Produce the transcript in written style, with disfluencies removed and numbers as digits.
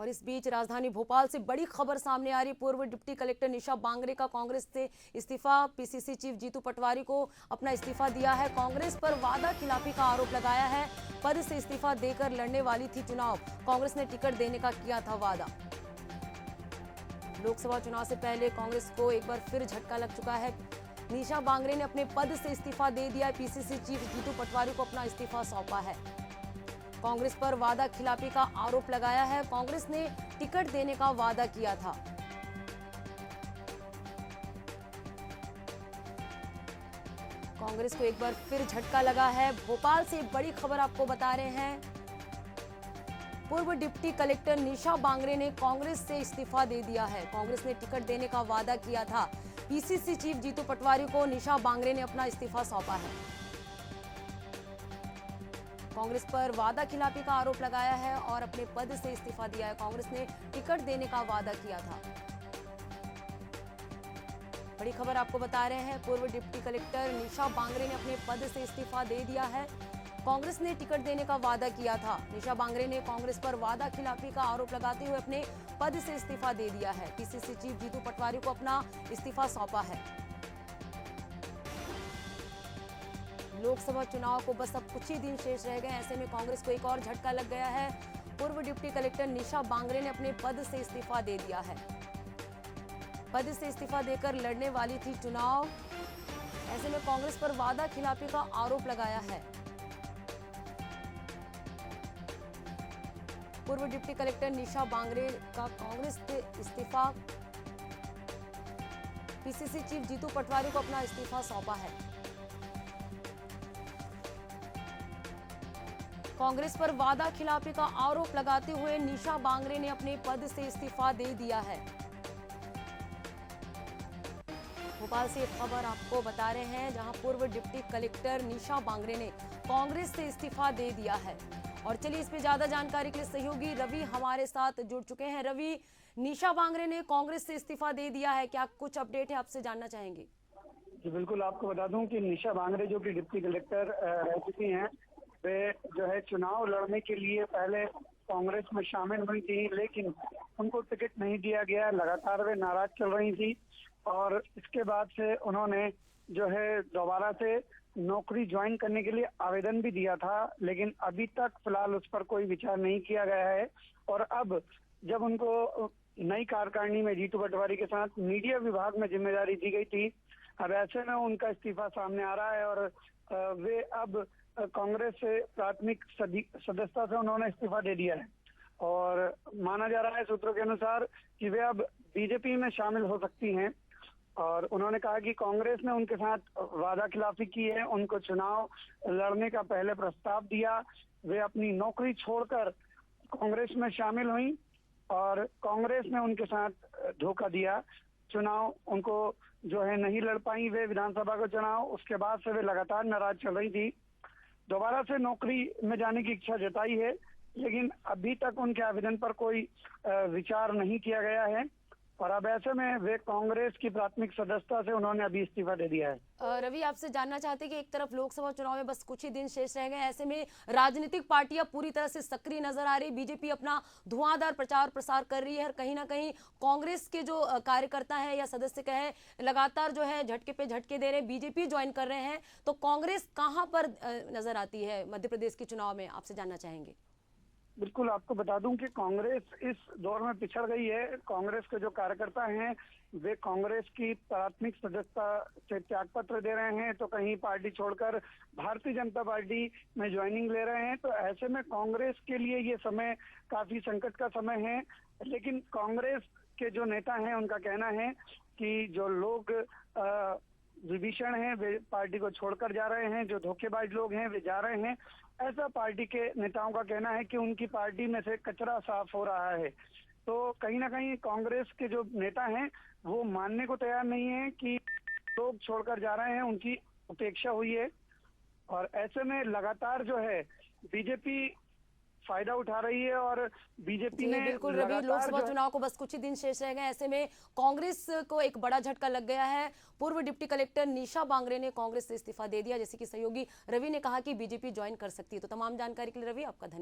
और इस बीच राजधानी भोपाल से बड़ी खबर सामने आ रही। पूर्व डिप्टी कलेक्टर निशा बांगरे का कांग्रेस से इस्तीफा। पीसीसी चीफ जीतू पटवारी को अपना इस्तीफा दिया है। कांग्रेस पर वादा खिलाफी का आरोप लगाया है। पद से इस्तीफा देकर लड़ने वाली थी चुनाव। कांग्रेस ने टिकट देने का किया था वादा। लोकसभा चुनाव से पहले कांग्रेस को एक बार फिर झटका लग चुका है। निशा बांगरे ने अपने पद से इस्तीफा दे दिया है। पीसीसी चीफ जीतू पटवारी को अपना इस्तीफा सौंपा है। कांग्रेस पर वादा खिलाफी का आरोप लगाया है। कांग्रेस ने टिकट देने का वादा किया था। कांग्रेस को एक बार फिर झटका लगा है। भोपाल से एक बड़ी खबर आपको बता रहे हैं। पूर्व डिप्टी कलेक्टर निशा बांगरे ने कांग्रेस से इस्तीफा दे दिया है। कांग्रेस ने टिकट देने का वादा किया था। पीसीसी चीफ जीतू पटवारी को निशा बांगरे ने अपना इस्तीफा सौंपा है। कांग्रेस पर वादा खिलाफी का आरोप लगाया है और अपने पद से इस्तीफा दिया है। कांग्रेस ने टिकट देने का वादा किया था। बड़ी खबर आपको बता रहे हैं। पूर्व डिप्टी कलेक्टर निशा बांगरे ने अपने पद से इस्तीफा दे दिया है। कांग्रेस ने टिकट देने का वादा किया था। निशा बांगरे ने कांग्रेस पर वादा खिलाफी का आरोप लगाते हुए अपने पद से इस्तीफा दे दिया है। पीसीसी चीफ जीतू पटवारी को अपना इस्तीफा सौंपा है। लोकसभा चुनाव को बस अब कुछ ही दिन शेष रह गए। ऐसे में कांग्रेस को एक और झटका लग गया है। पूर्व डिप्टी कलेक्टर निशा बांगरे ने अपने पद से इस्तीफा दे दिया है। पद से इस्तीफा देकर लड़ने वाली थी चुनाव। ऐसे में कांग्रेस पर वादा खिलाफी का आरोप लगाया है। पूर्व डिप्टी कलेक्टर निशा बांगरे का कांग्रेस से इस्तीफा। पीसीसी चीफ जीतू पटवारी को अपना इस्तीफा सौंपा है। कांग्रेस पर वादा खिलाफी का आरोप लगाते हुए निशा बांगरे ने अपने पद से इस्तीफा दे दिया है। भोपाल से एक खबर आपको बता रहे हैं, जहां पूर्व डिप्टी कलेक्टर निशा बांगरे ने कांग्रेस से इस्तीफा दे दिया है। और चलिए इस पे ज्यादा जानकारी के लिए सहयोगी रवि हमारे साथ जुड़ चुके हैं। रवि, निशा बांगरे ने कांग्रेस से इस्तीफा दे दिया है, क्या कुछ अपडेट है, आपसे जानना चाहेंगे? जी बिल्कुल, आपको बता दूं कि निशा बांगरे जो कि डिप्टी कलेक्टर रह चुकी हैं, वे जो है चुनाव लड़ने के लिए पहले कांग्रेस में शामिल हुई थी, लेकिन उनको टिकट नहीं दिया गया। लगातार वे नाराज चल रही थी और इसके बाद से उन्होंने जो है दोबारा से नौकरी ज्वाइन करने के लिए आवेदन भी दिया था, लेकिन अभी तक फिलहाल उस पर कोई विचार नहीं किया गया है। और अब जब उनको नई कार्यकारिणी में जीतू पटवारी के साथ मीडिया विभाग में जिम्मेदारी दी गई थी, अब ऐसे में उनका इस्तीफा सामने आ रहा है और वे अब कांग्रेस से प्राथमिक सदस्यता से उन्होंने इस्तीफा दे दिया है। और माना जा रहा है सूत्रों के अनुसार कि वे अब बीजेपी में शामिल हो सकती हैं। और उन्होंने कहा कि कांग्रेस ने उनके साथ वादा खिलाफी की है, उनको चुनाव लड़ने का पहले प्रस्ताव दिया, वे अपनी नौकरी छोड़कर कांग्रेस में शामिल हुई और कांग्रेस ने उनके साथ धोखा दिया। चुनाव उनको जो है नहीं लड़ पाई वे विधानसभा का चुनाव। उसके बाद से वे लगातार नाराज चल रही थी। दोबारा से नौकरी में जाने की इच्छा जताई है, लेकिन अभी तक उनके आवेदन पर कोई विचार नहीं किया गया है। और अब ऐसे में वे कांग्रेस की प्राथमिक सदस्यता से उन्होंने अभी इस्तीफा दे दिया है। रवि, आपसे जानना चाहते हैं कि एक तरफ लोकसभा चुनाव में बस कुछ ही दिन शेष रह गए, ऐसे में राजनीतिक पार्टियां पूरी तरह से सक्रिय नजर आ रही। बीजेपी अपना धुआंधार प्रचार प्रसार कर रही है और कहीं ना कहीं कांग्रेस के जो कार्यकर्ता है या सदस्य कहे लगातार जो है झटके पे झटके दे रहे हैं, बीजेपी ज्वाइन कर रहे हैं। तो कांग्रेस कहाँ पर नजर आती है मध्य प्रदेश के चुनाव में, आपसे जानना चाहेंगे? बिल्कुल, आपको बता दूं कि कांग्रेस इस दौर में पिछड़ गई है। कांग्रेस के जो कार्यकर्ता हैं वे कांग्रेस की प्राथमिक सदस्यता से त्यागपत्र दे रहे हैं, तो कहीं पार्टी छोड़कर भारतीय जनता पार्टी में ज्वाइनिंग ले रहे हैं। तो ऐसे में कांग्रेस के लिए ये समय काफी संकट का समय है। लेकिन कांग्रेस के जो नेता हैं उनका कहना है कि जो लोग विभीषण हैं वे पार्टी को छोड़कर जा रहे हैं, जो धोखेबाज लोग हैं वे जा रहे हैं। ऐसा पार्टी के नेताओं का कहना है कि उनकी पार्टी में से कचरा साफ हो रहा है। तो कहीं ना कहीं कांग्रेस के जो नेता हैं वो मानने को तैयार नहीं है कि लोग छोड़कर जा रहे हैं, उनकी उपेक्षा हुई है। और ऐसे में लगातार जो है बीजेपी फायदा उठा रही है और बीजेपी ने बिल्कुल रवि, लोकसभा चुनाव को बस कुछ ही दिन शेष रह गए, ऐसे में कांग्रेस को एक बड़ा झटका लग गया है। पूर्व डिप्टी कलेक्टर निशा बांगरे ने कांग्रेस से इस्तीफा दे दिया, जैसे कि सहयोगी रवि ने कहा कि बीजेपी ज्वाइन कर सकती है। तो तमाम जानकारी के लिए रवि आपका धन्यवाद।